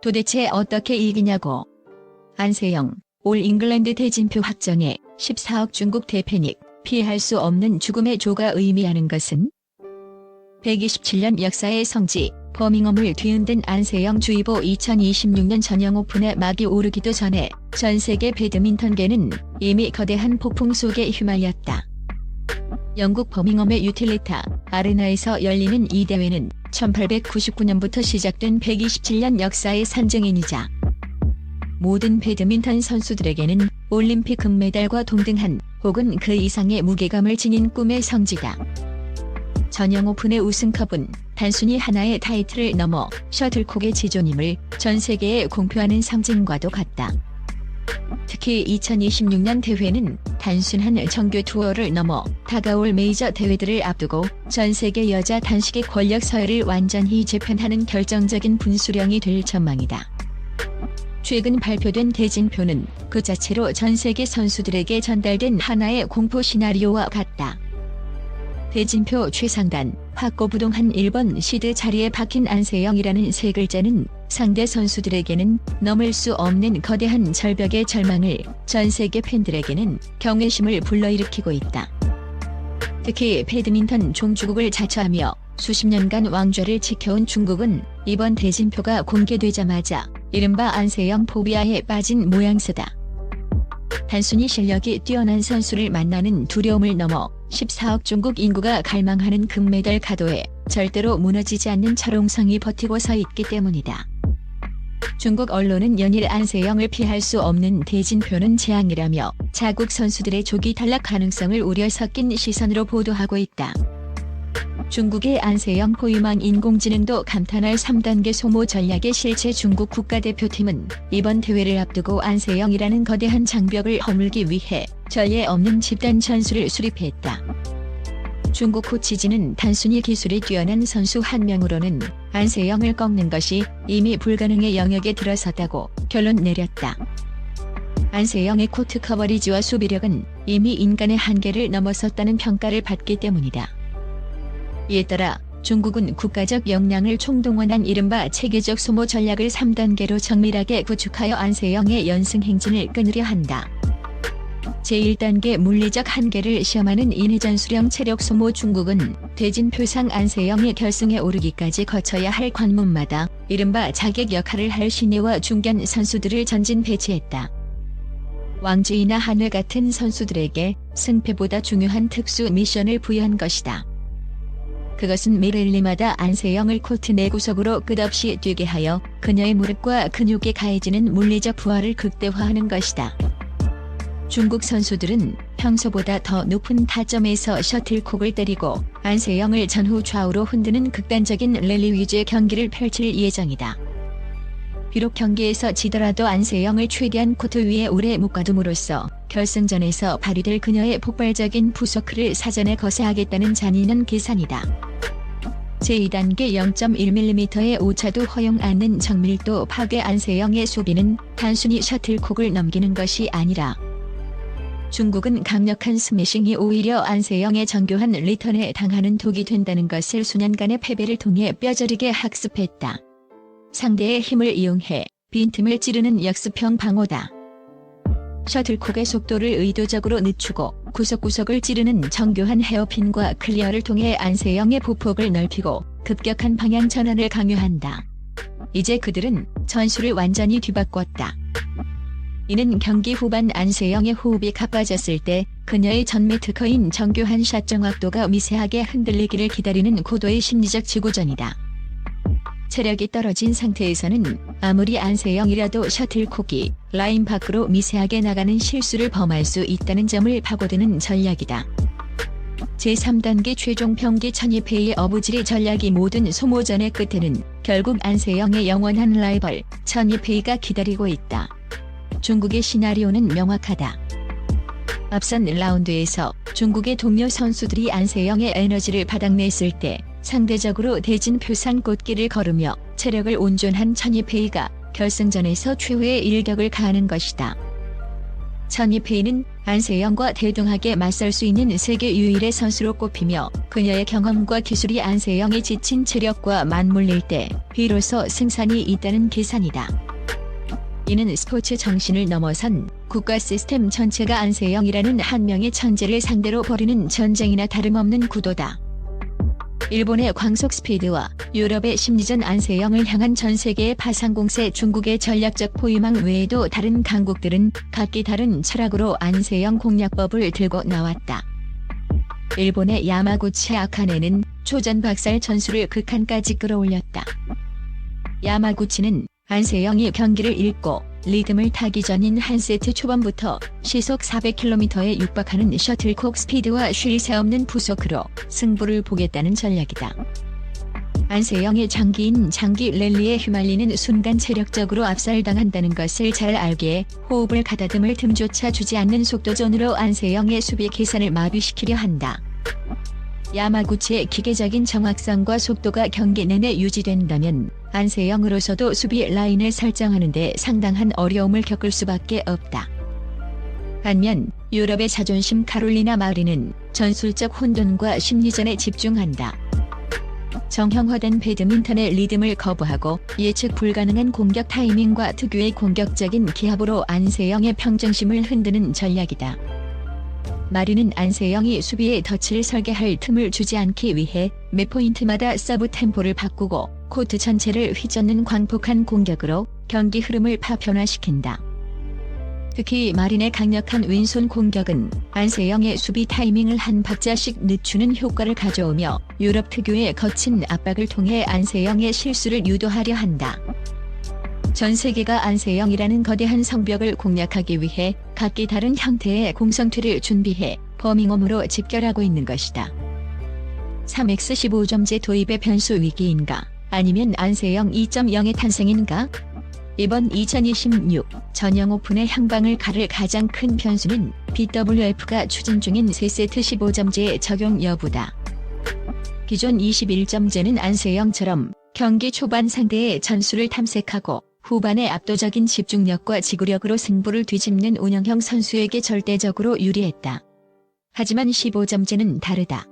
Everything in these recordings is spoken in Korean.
도대체 어떻게 이기냐고. 안세영, 올 잉글랜드 대진표 확정에 14억 중국 대패닉, 피할 수 없는 죽음의 조가 의미하는 것은? 127년 역사의 성지, 버밍엄을 뒤흔든 안세영 주의보 2026년 전형 오픈에 막이 오르기도 전에 전 세계 배드민턴계는 이미 거대한 폭풍 속에 휘말렸다. 영국 버밍엄의 유틸리타 아레나에서 열리는 이 대회는 1899년부터 시작된 127년 역사의 산증인이자 모든 배드민턴 선수들에게는 올림픽 금메달과 동등한 혹은 그 이상의 무게감을 지닌 꿈의 성지다. 전형 오픈의 우승컵은 단순히 하나의 타이틀을 넘어 셔틀콕의 지존임을 전 세계에 공표하는 상징과도 같다. 특히 2026년 대회는 단순한 정규 투어를 넘어 다가올 메이저 대회들을 앞두고 전 세계 여자 단식의 권력 서열을 완전히 재편하는 결정적인 분수령이 될 전망이다. 최근 발표된 대진표는 그 자체로 전 세계 선수들에게 전달된 하나의 공포 시나리오와 같다. 대진표 최상단, 확고부동한 1번 시드 자리에 박힌 안세영이라는 세 글자는 상대 선수들에게는 넘을 수 없는 거대한 절벽의 절망을, 전 세계 팬들에게는 경외심을 불러일으키고 있다. 특히 배드민턴 종주국을 자처하며 수십 년간 왕좌를 지켜온 중국은 이번 대진표가 공개되자마자 이른바 안세영 포비아에 빠진 모양새다. 단순히 실력이 뛰어난 선수를 만나는 두려움을 넘어 14억 중국 인구가 갈망하는 금메달 가도에 절대로 무너지지 않는 철옹성이 버티고 서 있기 때문이다. 중국 언론은 연일 안세영을 피할 수 없는 대진표는 재앙이라며 자국 선수들의 조기 탈락 가능성을 우려 섞인 시선으로 보도하고 있다. 중국의 안세영 포유망 인공지능도 감탄할 3단계 소모 전략의 실체. 중국 국가대표팀은 이번 대회를 앞두고 안세영이라는 거대한 장벽을 허물기 위해 전례 없는 집단 전술을 수립했다. 중국 코치진은 단순히 기술이 뛰어난 선수 한 명으로는 안세영을 꺾는 것이 이미 불가능의 영역에 들어섰다고 결론 내렸다. 안세영의 코트 커버리지와 수비력은 이미 인간의 한계를 넘어섰다는 평가를 받기 때문이다. 이에 따라 중국은 국가적 역량을 총동원한 이른바 체계적 소모 전략을 3단계로 정밀하게 구축하여 안세영의 연승 행진을 끊으려 한다. 제1단계 물리적 한계를 시험하는 인해전술형 체력 소모. 중국은 대진표상 안세영이 결승에 오르기까지 거쳐야 할 관문마다 이른바 자객 역할을 할 신예와 중견 선수들을 전진 배치했다. 왕주이나 한회 같은 선수들에게 승패보다 중요한 특수 미션을 부여한 것이다. 그것은 매 랠리마다 안세영을 코트 내 구석으로 끝없이 뛰게 하여 그녀의 무릎과 근육에 가해지는 물리적 부하를 극대화하는 것이다. 중국 선수들은 평소보다 더 높은 타점에서 셔틀콕을 때리고 안세영을 전후 좌우로 흔드는 극단적인 랠리 위주의 경기를 펼칠 예정이다. 비록 경기에서 지더라도 안세영을 최대한 코트 위에 오래 묶어둠으로써 결승전에서 발휘될 그녀의 폭발적인 푸서크를 사전에 거세하겠다는 잔인한 계산이다. 제2단계 0.1mm의 오차도 허용 않는 정밀도 파괴. 안세영의 수비는 단순히 셔틀콕을 넘기는 것이 아니라 중국은 강력한 스매싱이 오히려 안세영의 정교한 리턴에 당하는 독이 된다는 것을 수년간의 패배를 통해 뼈저리게 학습했다. 상대의 힘을 이용해 빈틈을 찌르는 역습형 방어다. 셔틀콕의 속도를 의도적으로 늦추고 구석구석을 찌르는 정교한 헤어핀과 클리어를 통해 안세영의 보폭을 넓히고 급격한 방향 전환을 강요한다. 이제 그들은 전술을 완전히 뒤바꿨다. 이는 경기 후반 안세영의 호흡이 가빠졌을 때 그녀의 전매 특허인 정교한 샷 정확도가 미세하게 흔들리기를 기다리는 고도의 심리적 지구전이다. 체력이 떨어진 상태에서는 아무리 안세영이라도 셔틀콕이 라인 밖으로 미세하게 나가는 실수를 범할 수 있다는 점을 파고드는 전략이다. 제3단계 최종 평기 천이페이의 어부지리 전략이 모든 소모전의 끝에는 결국 안세영의 영원한 라이벌 천이페이가 기다리고 있다. 중국의 시나리오는 명확하다. 앞선 라운드에서 중국의 동료 선수들이 안세영의 에너지를 바닥냈을 때 상대적으로 대진표상 꽃길을 걸으며 체력을 온전한 천이페이가 결승전에서 최후의 일격을 가하는 것이다. 천이페이는 안세영과 대등하게 맞설 수 있는 세계 유일의 선수로 꼽히며 그녀의 경험과 기술이 안세영의 지친 체력과 맞물릴 때 비로소 승산이 있다는 계산이다. 이는 스포츠 정신을 넘어선 국가 시스템 전체가 안세영이라는 한 명의 천재를 상대로 벌이는 전쟁이나 다름없는 구도다. 일본의 광속 스피드와 유럽의 심리전 안세영을 향한 전 세계의 파상 공세 중국의 전략적 포위망 외에도 다른 강국들은 각기 다른 철학으로 안세영 공략법을 들고 나왔다. 일본의 야마구치 아카네는 초전 박살 전술을 극한까지 끌어올렸다. 야마구치는 안세영이 경기를 읽고 리듬을 타기 전인 한 세트 초반부터 시속 400km에 육박하는 셔틀콕 스피드와 쉴 새 없는 부속으로 승부를 보겠다는 전략이다. 안세영의 장기 랠리에 휘말리는 순간 체력적으로 압살당한다는 것을 잘 알기에 호흡을 가다듬을 틈조차 주지 않는 속도전으로 안세영의 수비 계산을 마비시키려 한다. 야마구치의 기계적인 정확성과 속도가 경기 내내 유지된다면 안세영으로서도 수비 라인을 설정하는 데 상당한 어려움을 겪을 수밖에 없다. 반면 유럽의 자존심 카롤리나 마리는 전술적 혼돈과 심리전에 집중한다. 정형화된 배드민턴의 리듬을 거부하고 예측 불가능한 공격 타이밍과 특유의 공격적인 기합으로 안세영의 평정심을 흔드는 전략이다. 마리는 안세영이 수비에 덫을 설계할 틈을 주지 않기 위해 매 포인트마다 서브 템포를 바꾸고 코트 전체를 휘젓는 광폭한 공격으로 경기 흐름을 파편화시킨다. 특히 마린의 강력한 왼손 공격은 안세영의 수비 타이밍을 한 박자씩 늦추는 효과를 가져오며 유럽 특유의 거친 압박을 통해 안세영의 실수를 유도하려 한다. 전 세계가 안세영이라는 거대한 성벽을 공략하기 위해 각기 다른 형태의 공성틀을 준비해 버밍엄으로 집결하고 있는 것이다. 3x15점제 도입의 변수 위기인가? 아니면 안세영 2.0의 탄생인가? 이번 2026 전형 오픈의 향방을 가를 가장 큰 변수는 BWF가 추진 중인 3세트 15점제의 적용 여부다. 기존 21점제는 안세영처럼 경기 초반 상대의 전술을 탐색하고 후반에 압도적인 집중력과 지구력으로 승부를 뒤집는 운영형 선수에게 절대적으로 유리했다. 하지만 15점제는 다르다.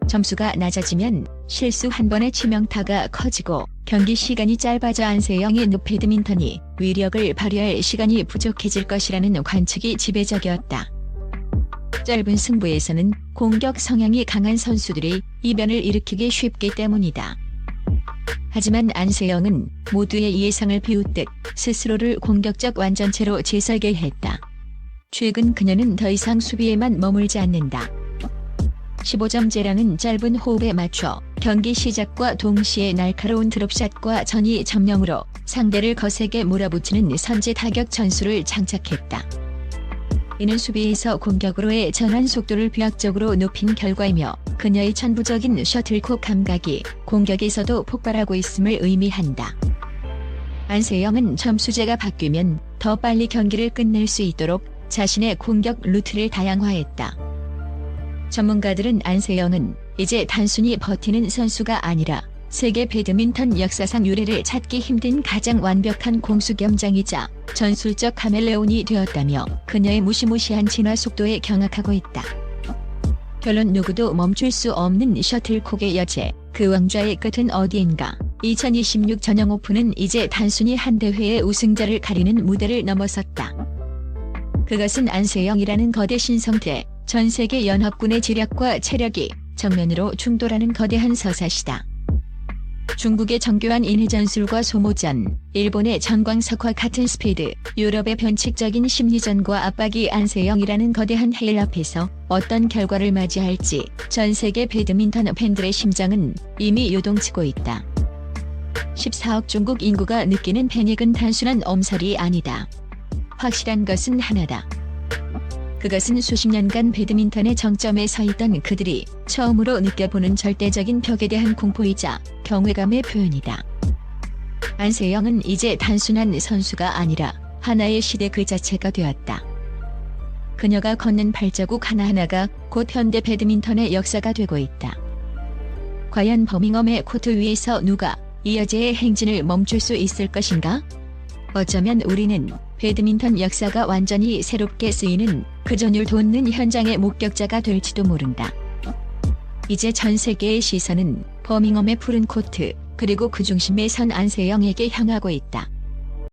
점수가 낮아지면 실수 한 번의 치명타가 커지고 경기 시간이 짧아져 안세영의 배드민턴이 위력을 발휘할 시간이 부족해질 것이라는 관측이 지배적이었다. 짧은 승부에서는 공격 성향이 강한 선수들이 이변을 일으키기 쉽기 때문이다. 하지만 안세영은 모두의 예상을 비웃듯 스스로를 공격적 완전체로 재설계했다. 최근 그녀는 더 이상 수비에만 머물지 않는다. 15점제라는 짧은 호흡에 맞춰 경기 시작과 동시에 날카로운 드롭샷과 전위 점령으로 상대를 거세게 몰아붙이는 선제 타격 전술을 장착했다. 이는 수비에서 공격으로의 전환 속도를 비약적으로 높인 결과이며 그녀의 천부적인 셔틀콕 감각이 공격에서도 폭발하고 있음을 의미한다. 안세영은 점수제가 바뀌면 더 빨리 경기를 끝낼 수 있도록 자신의 공격 루트를 다양화했다. 전문가들은 안세영은 이제 단순히 버티는 선수가 아니라 세계 배드민턴 역사상 유례를 찾기 힘든 가장 완벽한 공수겸장이자 전술적 카멜레온이 되었다며 그녀의 무시무시한 진화 속도에 경악하고 있다. 결론 누구도 멈출 수 없는 셔틀콕의 여제, 그 왕좌의 끝은 어디인가? 2026 전형 오픈은 이제 단순히 한 대회의 우승자를 가리는 무대를 넘어섰다. 그것은 안세영이라는 거대 신성태, 전 세계 연합군의 지략과 체력이 정면으로 충돌하는 거대한 서사시다. 중국의 정교한 인해전술과 소모전, 일본의 전광석화 같은 스피드, 유럽의 변칙적인 심리전과 압박이 안세영이라는 거대한 해일 앞에서 어떤 결과를 맞이할지 전 세계 배드민턴 팬들의 심장은 이미 요동치고 있다. 14억 중국 인구가 느끼는 패닉은 단순한 엄살이 아니다. 확실한 것은 하나다. 그것은 수십 년간 배드민턴의 정점에 서 있던 그들이 처음으로 느껴보는 절대적인 벽에 대한 공포이자 경외감의 표현이다. 안세영은 이제 단순한 선수가 아니라 하나의 시대 그 자체가 되었다. 그녀가 걷는 발자국 하나하나가 곧 현대 배드민턴의 역사가 되고 있다. 과연 버밍엄의 코트 위에서 누가 이 여제의 행진을 멈출 수 있을 것인가? 어쩌면 우리는 배드민턴 역사가 완전히 새롭게 쓰이는 그 전율 돋는 현장의 목격자가 될지도 모른다. 이제 전 세계의 시선은 버밍엄의 푸른 코트, 그리고 그 중심에 선 안세영에게 향하고 있다.